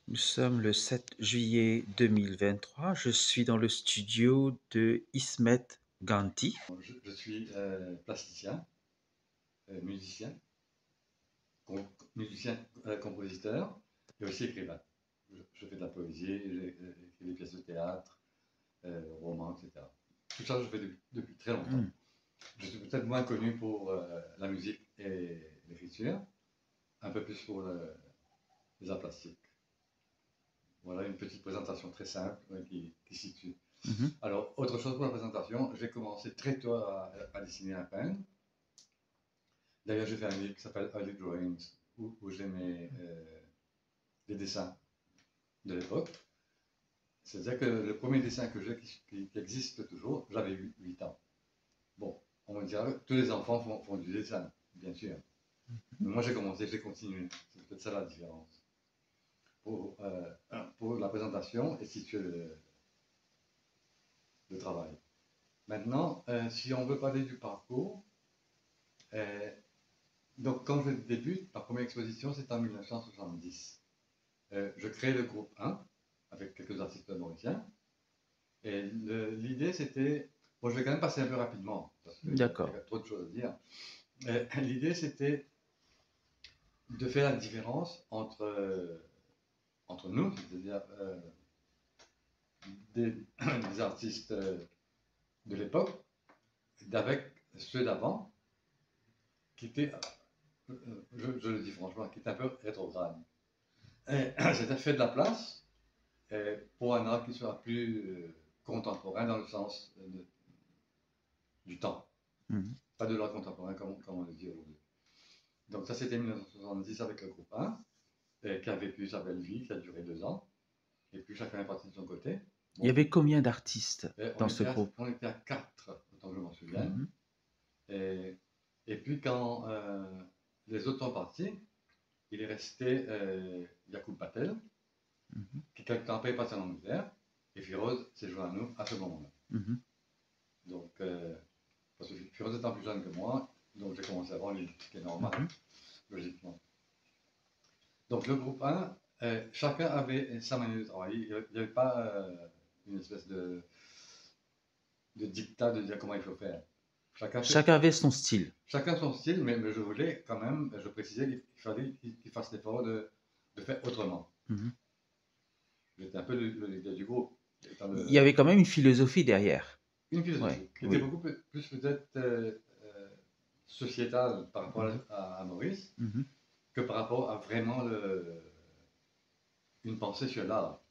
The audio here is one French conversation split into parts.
Nous sommes le 7 juillet 2023. Je suis dans le studio de Ismet Ganti. Je suis plasticien, musicien, musicien, compositeur et aussi écrivain. Je fais de la poésie, j'écris des pièces de théâtre, romans, etc. Tout ça, je fais depuis très longtemps. Hmm. Je suis peut-être moins connu pour la musique et l'écriture, un peu plus pour les arts plastiques. Voilà une petite présentation très simple qui situe. Mhm. Alors, autre chose pour la présentation, j'ai commencé très tôt à dessiner, à peindre. D'ailleurs, j'ai fait un livre qui s'appelle Early Drawings, où j'ai les dessins de l'époque. C'est-à-dire que le premier dessin que j'ai, qui existe toujours, j'avais 8 ans. Bon, on me dira, tous les enfants font du dessin, bien sûr. Mais moi, j'ai commencé, j'ai continué. C'est peut-être ça la différence. Pour la présentation et situer le travail. Maintenant, si on veut parler du parcours, euh, donc quand je débute, ma première exposition, c'est en 1970. Je crée le groupe 1 avec quelques artistes mauriciens. Et l'idée, c'était. Bon, je vais quand même passer un peu rapidement, parce qu'il y D'accord. a trop de choses à dire. L'idée, c'était de faire la différence entre nous, c'est-à-dire des artistes de l'époque, avec ceux d'avant, qui étaient, je le dis franchement, qui étaient un peu rétrogrades. C'est-à-dire fait de la place pour un art qui soit plus contemporain dans le sens du temps, Mhm. pas de l'art contemporain comme on le dit aujourd'hui. Donc ça c'était 1970 avec le groupe 1, qui a vécu sa belle vie, qui a duré 2 ans, et puis chacun est parti de son côté. Il y Bon, avait combien d'artistes on dans ce était groupe? on était à 4, autant que je m'en souvienne. Mhm. Et, et puis quand les autres sont partis, il est resté Yacoub Patel, Mhm. qui quelque temps après est passé en Angleterre, et Firoz s'est joint à nous à ce moment-là. Mhm. Donc, parce que Firoz étant plus jeune que moi, donc j'ai commencé avant lui, ce qui est normal, Mhm. logiquement. Donc le groupe 1, chacun avait sa manière de travailler. Il n'y avait pas une espèce de dictat de dire comment il faut faire. Chacun avait son style. Chacun son style, mais je voulais quand même, je précisais qu'il fallait qu'il fasse l'effort de faire autrement. Mhm. J'étais un peu le leader du groupe. Il y avait quand même une philosophie derrière. Une Ouais, philosophie qui était oui. beaucoup plus peut-être sociétale par rapport Mhm. à Maurice Mhm. que par rapport à vraiment une pensée sur l'art.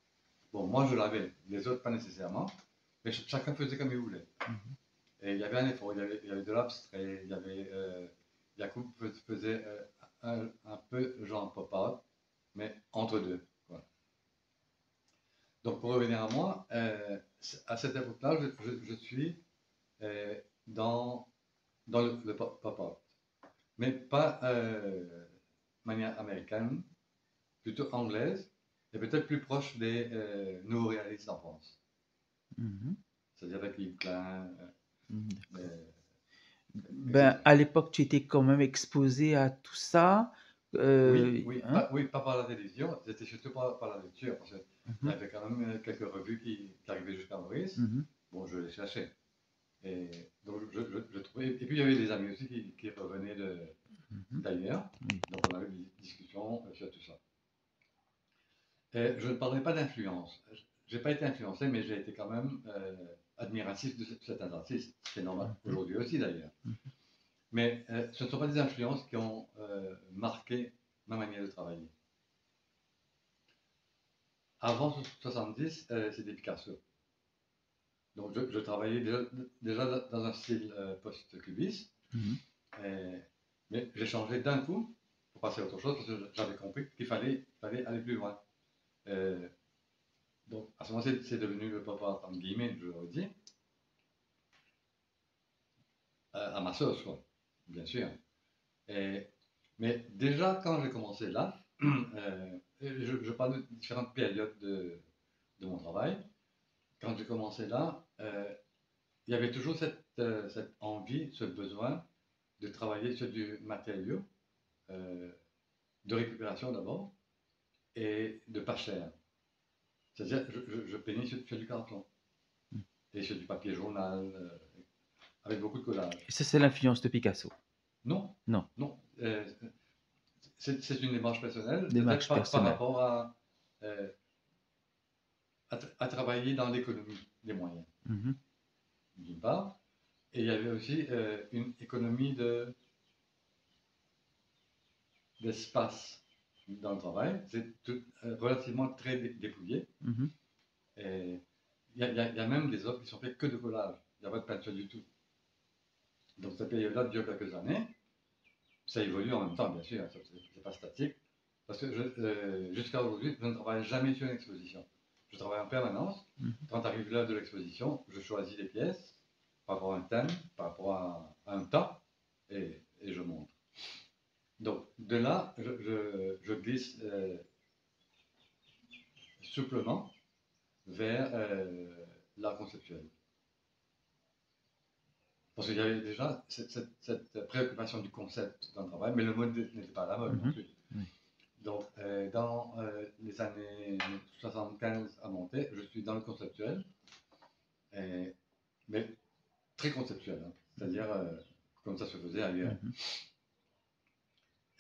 Bon, moi je l'avais, les autres pas nécessairement, mais chacun faisait comme il voulait. Mhm. Et il y avait un effort, il y avait de l'abstrait, il y avait. Yacoub faisait un peu genre pop art, mais entre deux. Voilà. Donc pour revenir à moi, à cette époque-là, je suis euh, dans, dans le pop art, mais pas manière américaine, plutôt anglaise, et peut-être plus proche des nouveaux réalistes en France. Mhm. C'est-à-dire avec Yves Klein, Mhm. D'accord. euh, Ben, etc. à l'époque, tu étais quand même exposé à tout ça. Hein? Oui, pas par la télévision, c'était surtout par la lecture, parce qu'il y Mhm. avait quand même quelques revues qui arrivaient jusqu'à Maurice. Mhm. Bon, je les cherchais. Et donc, je trouvais. Et puis, il y avait des amis aussi qui revenaient Mhm. d'ailleurs. Oui. Donc, on avait des discussions sur tout ça. Et je ne parlerai pas d'influence. Je n'ai pas été influencé, mais j'ai été quand même admiratif de certains artistes. C'est normal, Mhm. aujourd'hui aussi d'ailleurs. Mhm. Mais ce ne sont pas des influences qui ont marqué ma manière de travailler. Avant 70, c'était Picasso. Donc je travaillais déjà dans un style post-cubiste, Mhm. euh, mais j'ai changé d'un coup pour passer à autre chose parce que j'avais compris qu'il fallait aller plus loin. Euh, donc à ce moment c'est devenu le pop art entre guillemets, je le dis, à ma sauce, quoi, bien sûr. Et, mais déjà quand j'ai commencé là, je parle de différentes périodes de mon travail. Quand j'ai commencé là, il y avait toujours cette envie, ce besoin de travailler sur du matériau, euh, de récupération d'abord, et de pas cher. C'est-à-dire, je peignais sur du carton Mm. et sur du papier journal, avec beaucoup de collage. Et ça, c'est l'influence de Picasso. Non, Non, non. C'est une démarche personnelle, peut-être démarche par personnelle. rapport euh, à travailler dans l'économie des moyens, Mhm, d'une part. Et il y avait aussi une économie d'espace dans le travail. C'est relativement très dépouillé. mhm, Et il y a même des œuvres qui sont faites que de collage. Il n'y a pas de peinture du tout. Donc cette période-là dure quelques années. Ça évolue en même temps, bien sûr. C'est pas statique. Parce que jusqu'à aujourd'hui, je ne travaille jamais sur une exposition. Je travaille en permanence. mhm. Quand arrive l'heure de l'exposition, je choisis les pièces par rapport à un thème, par rapport à un tas, et je montre. Donc de là, je glisse souplement vers l'art conceptuel. Parce qu'il y avait déjà cette préoccupation du concept dans le travail, mais le mode n'était pas à la mode non Mhm. plus. Oui. Donc, dans les années 75 à monter, je suis dans le conceptuel, et- mais très conceptuel, hein. C'est-à-dire comme ça se faisait ailleurs. Mhm,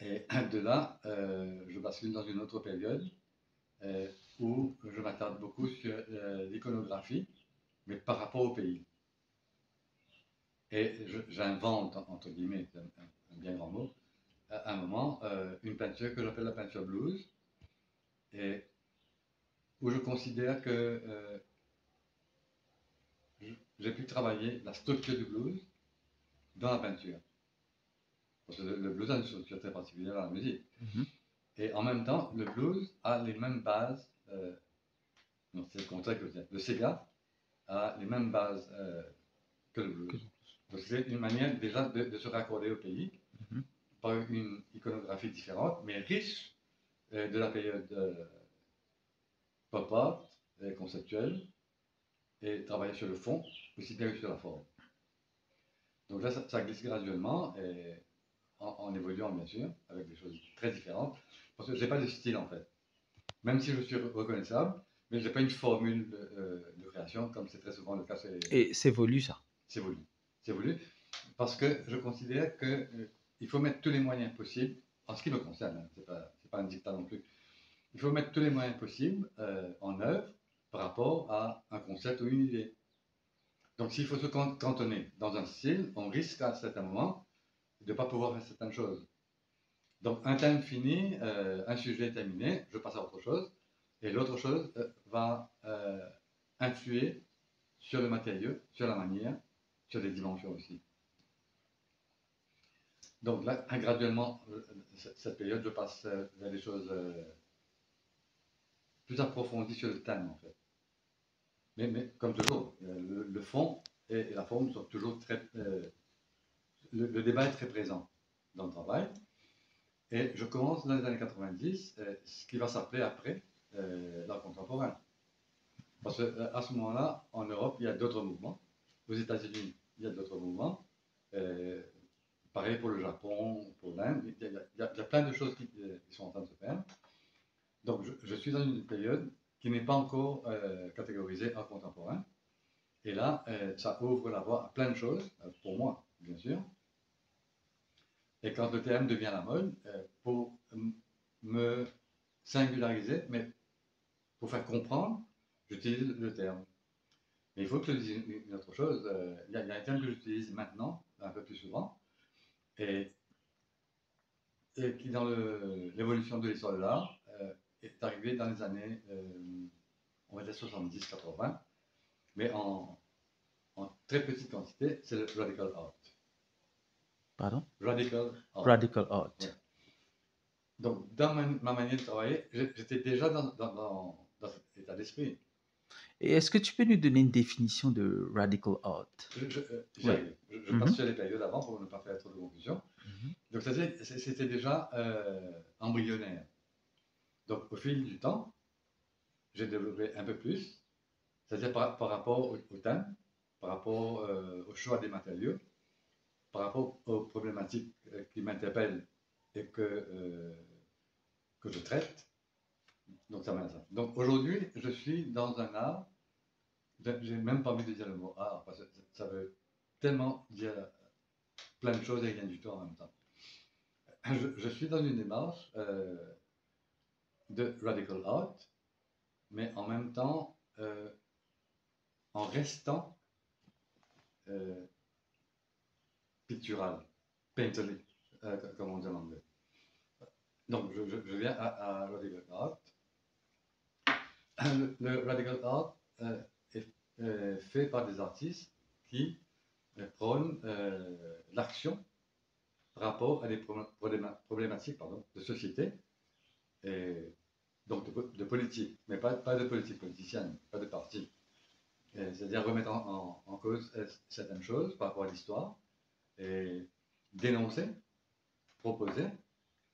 Et de là, je bascule dans une autre période euh, où je m'attarde beaucoup sur l'iconographie, mais par rapport au pays. Et j'invente, entre guillemets, c'est un bien grand mot, à un moment, une peinture que j'appelle la peinture blues, et où je considère que j'ai pu travailler la structure du blues dans la peinture. Parce que le blues a une structure très particulière dans la musique. mhm. Et en même temps, le blues a les mêmes bases. Non, c'est le contraire que je dis. Le Sega a les mêmes bases que le blues. Donc c'est une manière déjà de se raccorder au pays Mhm. par une iconographie différente, mais riche de la période pop art, conceptuelle, et travailler sur le fond aussi bien que sur la forme. Donc là, ça glisse graduellement et en évoluant bien sûr, avec des choses très différentes, parce que j'ai pas de style en fait. Même si je suis reconnaissable, mais j'ai pas une formule de création comme c'est très souvent le cas. Et c'est voulu, ça. C'est voulu. C'est voulu parce que je considère que il faut mettre tous les moyens possibles, en ce qui me concerne, hein, c'est pas un dictat non plus. Il faut mettre tous les moyens possibles en œuvre par rapport à un concept ou une idée. Donc s'il faut se cantonner dans un style, on risque à un certain moment de ne pas pouvoir faire certaines choses. Donc un thème fini, un sujet terminé, je passe à autre chose, et l'autre chose va influer sur le matériau, sur la manière, sur les dimensions aussi. Donc là, graduellement, cette période, je passe vers des choses plus approfondies sur le thème en fait. Mais comme toujours, le fond et la forme sont toujours très... le débat est très présent dans le travail. Et je commence dans les années 90, ce qui va s'appeler après l'art contemporain. Parce qu'à ce moment-là, en Europe, il y a d'autres mouvements. Aux États-Unis, il y a d'autres mouvements. Euh, pareil pour le Japon, pour l'Inde. Il y a plein de choses qui sont en train de se faire. Donc, je suis dans une période qui n'est pas encore catégorisée art contemporain. Et là, ça ouvre la voie à plein de choses, pour moi, bien sûr. Et quand le terme devient la mode, pour me singulariser, mais pour faire comprendre, j'utilise le terme. Mais il faut que je dise une autre chose. Il y a un terme que j'utilise maintenant, un peu plus souvent, et, et qui, dans l'évolution de l'histoire de l'art, est arrivé dans les années, on va dire 70-80, mais en très petite quantité, c'est le radical art. Pardon? Radical art. Radical Ouais. art. Donc, dans ma manière de travailler, j'étais déjà dans cet état d'esprit. Et est-ce que tu peux nous donner une définition de radical art? J'y Oui. arrive. Je passe Mhm, sur les périodes avant pour ne pas faire trop de confusion. mhm, Donc, c'était déjà embryonnaire. Donc, au fil du temps, j'ai développé un peu plus, c'est-à-dire par rapport au thème, par rapport au choix des matériaux, par rapport aux problématiques qui m'interpellent et que je traite. Donc ça m'intéresse. Donc aujourd'hui, je suis dans un art, j'ai même pas envie de dire le mot art, parce que ça veut tellement dire plein de choses et rien du tout en même temps. Je suis dans une démarche de radical art, mais en même temps, en restant euh, pictural, painterly, comme on dit en anglais. Donc je viens à radical art. Le radical art est fait par des artistes qui prônent l'action par rapport à des problématiques de société, et donc de politique, mais pas de politique politicienne, pas de parti. C'est-à-dire remettre en cause certaines choses par rapport à l'histoire et dénoncer, proposer.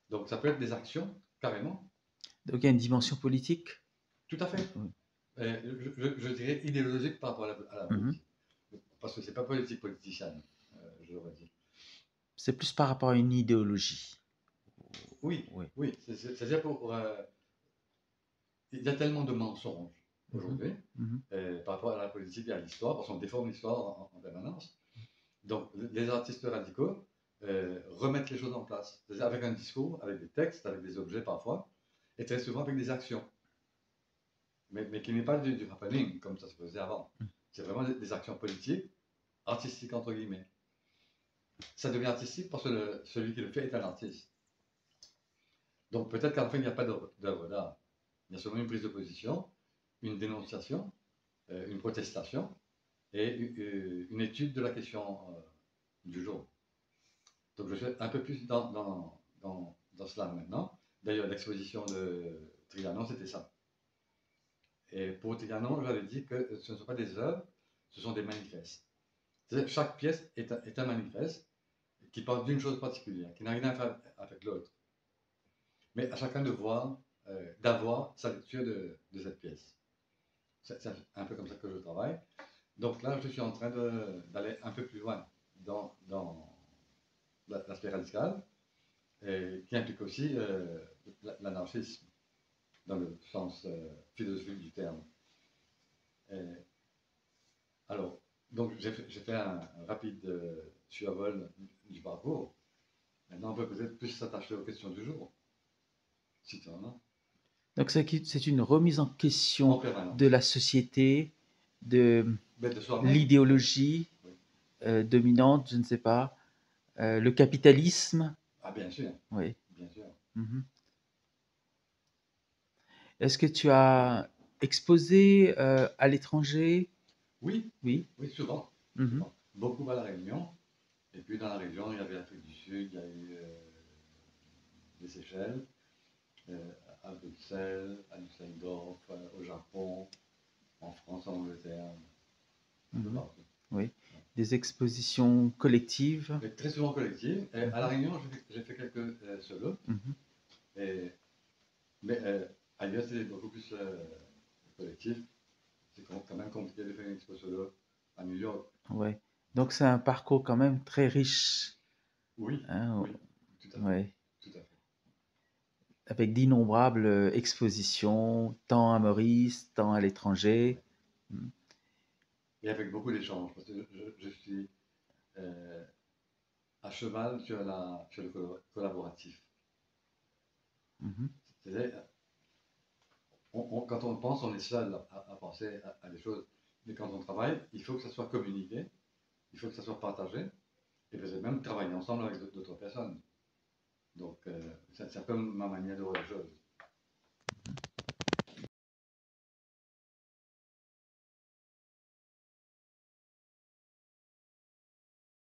Donc ça peut être des actions, carrément. Donc il y a une dimension politique. Tout à fait. Oui. Je dirais idéologique par rapport à la Mhm. politique. Parce que c'est pas politique politicienne, je l'aurais dit. C'est plus par rapport à une idéologie. Oui, Oui. oui. C'est-à-dire il y a tellement de mensonges aujourd'hui Mhm. par rapport à la politique et à l'histoire, parce qu'on déforme l'histoire en permanence. Donc les artistes radicaux remettent les choses en place, c'est-à-dire avec un discours, avec des textes, avec des objets parfois, et très souvent avec des actions. Mais qui n'est pas du happening comme ça se faisait avant. C'est vraiment des actions politiques, artistiques entre guillemets. Ça devient artistique parce que celui qui le fait est un artiste. Donc peut-être qu'en fait il n'y a pas d'œuvre d'art. Il y a seulement une prise de position, une dénonciation, une protestation et une étude de la question du jour. Donc je suis un peu plus dans cela maintenant. D'ailleurs, l'exposition de Trianon, c'était ça. Et pour Trianon, j'avais dit que ce ne sont pas des œuvres, ce sont des manifestes. Chaque pièce est un manifeste qui parle d'une chose particulière, qui n'a rien à faire avec l'autre. Mais à chacun de voir, d'avoir sa lecture de cette pièce. C'est un peu comme ça que je travaille. Donc là, je suis en train d'aller un peu plus loin dans l'aspect radical, et qui implique aussi l'anarchisme, dans le sens philosophique du terme. Et, alors, donc j'ai fait un rapide survol du parcours. Maintenant, on peut peut-être plus s'attacher aux questions du jour, si tu en as. Donc c'est une remise en En question de permanence. la société, de Mais de soi-même. l'idéologie Oui. dominante, je ne sais pas, le capitalisme. Ah, bien sûr, Oui. bien sûr. Mhm. Est-ce que tu as exposé à l'étranger? Oui, Oui. oui, souvent. Mhm. Souvent. Beaucoup à La Réunion. Et puis dans la région, il y avait l'Afrique du Sud, il y a eu les Seychelles, à Bruxelles, à Düsseldorf, au Japon, en France, en Angleterre, un peu Mhm. partout. Oui. Des expositions collectives. Mais très souvent collectives. Et à La Réunion, j'ai fait quelques solos. Mhm. Et, mais ailleurs, c'est beaucoup plus collectif. C'est quand même compliqué de faire une expo solo à New York. Ouais. Donc c'est un parcours quand même très riche, Oui, hein, oui, tout à fait. ouais, Tout à fait. avec d'innombrables expositions, tant à Maurice, tant à l'étranger. Mm. Et avec beaucoup d'échanges, parce que je suis euh, à cheval sur le collaboratif. Mhm. C'est-à-dire, quand on pense, on est seul à penser à des choses. Mais quand on travaille, il faut que ça soit communiqué, il faut que ça soit partagé, et peut-être même travailler ensemble avec d'autres personnes. Donc, c'est un peu ma manière de voir les choses.